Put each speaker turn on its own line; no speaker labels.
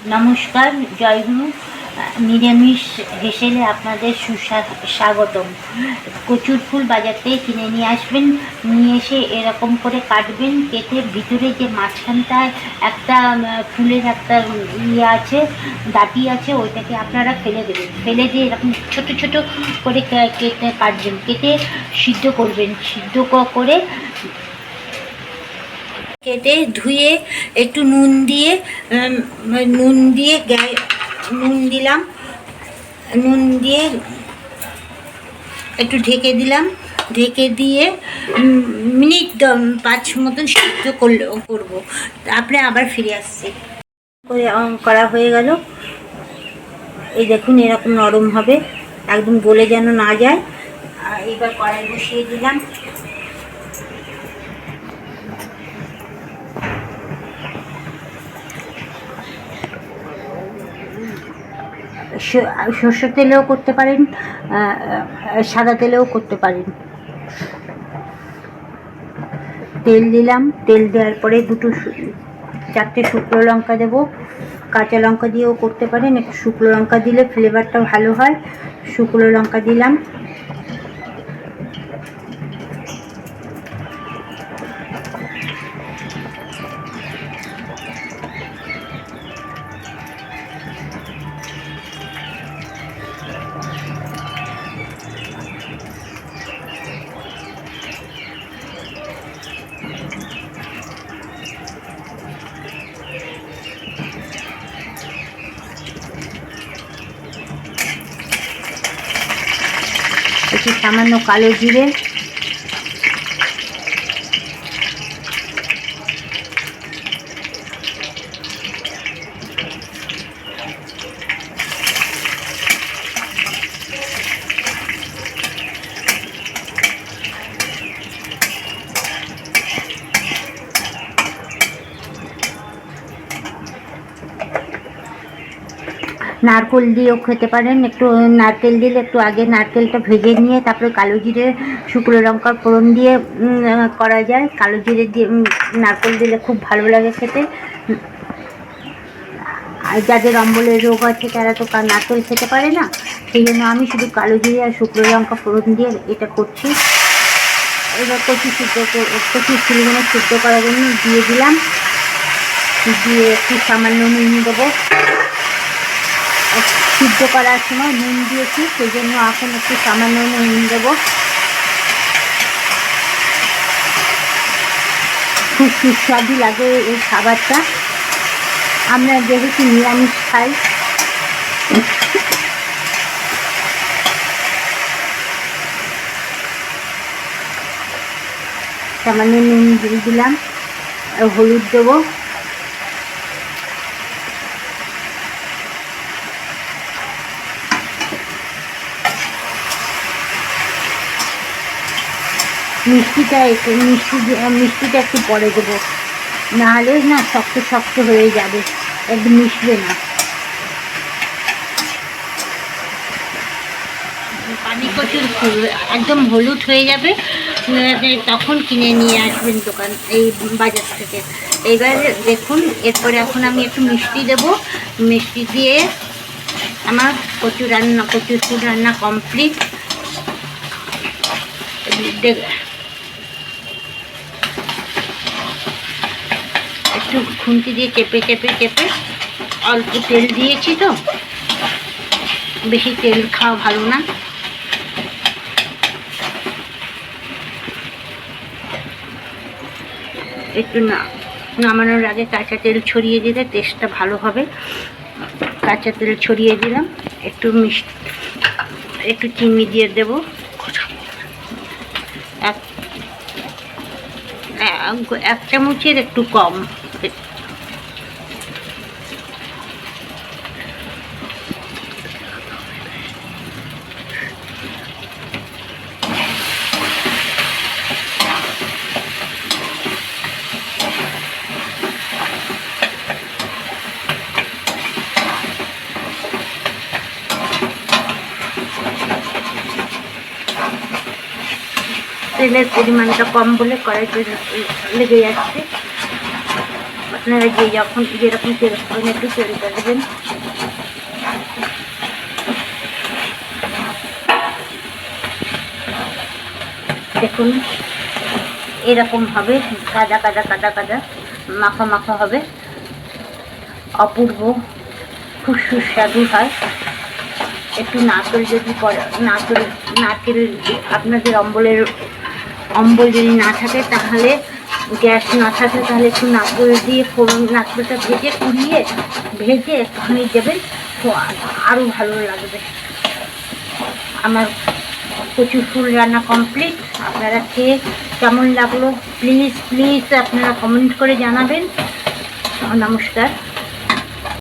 নমস্কার, জয়গুরু। নিরামিষ হেসেলে আপনাদের সুস্বাগতম। কচুর ফুল বাজার থেকে কিনে নিয়ে আসবেন, নিয়ে এসে এরকম করে কাটবেন। কেটে ভিতরে যে মাঝখানটায় একটা ফুলের একটা ইয়ে আছে, ডাঁটি আছে, ওইটাকে আপনারা ফেলে দেবেন। ফেলে দিয়ে এরকম ছোট ছোট করে কেটে কাটবেন, কেটে সিদ্ধ করবেন। সিদ্ধ করে কেটে ধুয়ে একটু নুন দিয়ে নুন দিলাম, নুন দিয়ে একটু ঢেকে দিলাম। ঢেকে দিয়ে মিনিট 5 মতন সিদ্ধ করবো। তারপরে আবার ফিরে আসছি। করা হয়ে গেল। এই দেখুন, এরকম নরম হবে, একদম গলে যেন না যায়। এবার কড়াই বসিয়ে দিলাম। সর্ষের তেলেও করতে পারেন, সাদা তেলেও করতে পারেন। তেল দিলাম। তেল দেওয়ার পরে 4টে শুকনো লঙ্কা দেবো। কাঁচা লঙ্কা দিয়েও করতে পারেন, একটু শুকনো লঙ্কা দিলে ফ্লেভারটা ভালো হয়। শুকনো লঙ্কা দিলাম। একটু সামান্য কালো জিরে, নারকেল দিয়েও খেতে পারেন। একটু নারকেল দিলে একটু আগে নারকেলটা ভেজে নিয়ে তারপরে কালো জিরে শুকনো লঙ্কার ফোড়ন দিয়ে করা যায়। কালো জিরে দিয়ে নারকেল দিলে খুব ভালো লাগে খেতে। আর যাদের অম্বলের রোগ আছে তারা তো নারকেল খেতে পারে না, সেই জন্য আমি শুধু কালো জিরে আর শুকনো লঙ্কা ফোড়ন দিয়ে এটা করছি। এবার কচু ফুলগুলো সিদ্ধ করার জন্য দিয়ে দিলাম। দিয়ে একটু সামান্য নুন দেবো। সিদ্ধ করার সময় নুন দিয়েছি, সেই জন্য এখন একটু সামান্য নুন দেবো। খুব সুস্বাদু লাগে এই খাবারটা। আমরা যেহেতু নিরামিষ খাই, সামান্য নুন দিয়ে দিলাম। হলুদ দেবো। মিষ্টিটা একটু পরে দেবো, নাহলে না শক্ত শক্ত হয়ে যাবে, একদম মিশবে না। পানি কচুর ফুল একদম হলুদ হয়ে যাবে, তখন কিনে নিয়ে আসবেন এই বাজার থেকে। এইবার দেখুন, এরপরে এখন আমি একটু মিষ্টি দেবো। মিষ্টি দিয়ে আমার কচুর ফুল রান্না কমপ্লিট। একটু খুন্তি দিয়ে চেপে অল্প তেল দিয়েছি, তো বেশি তেল খাওয়া ভালো না। একটু নামানোর আগে কাঁচা তেল ছড়িয়ে দিলে টেস্টটা ভালো হবে। কাঁচা তেল ছড়িয়ে দিলাম। একটু চিনি দিয়ে দেবো, এক চামচের একটু কম। তেলের পরিমাণটা কম বলে কড়াইতে লেগে যাচ্ছে। আপনারা যেরকম তেল খাবেন একটু তেলটা দেবেন। দেখুন এরকম হবে, কাদা কাদা কাদা কাদা মাখা মাখা হবে, অপূর্ব, খুব সুস্বাদু হয়। একটু নারকেল যদি নারকেল আপনাদের অম্বল যদি না থাকে, তাহলে গ্যাস না থাকে, তাহলে একটু নারকেল দিয়ে নারকেলটা ভেজে একটুখানি দেবেন, তো আরও ভালো লাগবে। আমার কচুর ফুল রান্না কমপ্লিট। আপনারা খেয়ে কেমন লাগলো প্লিজ আপনারা কমেন্ট করে জানাবেন। নমস্কার।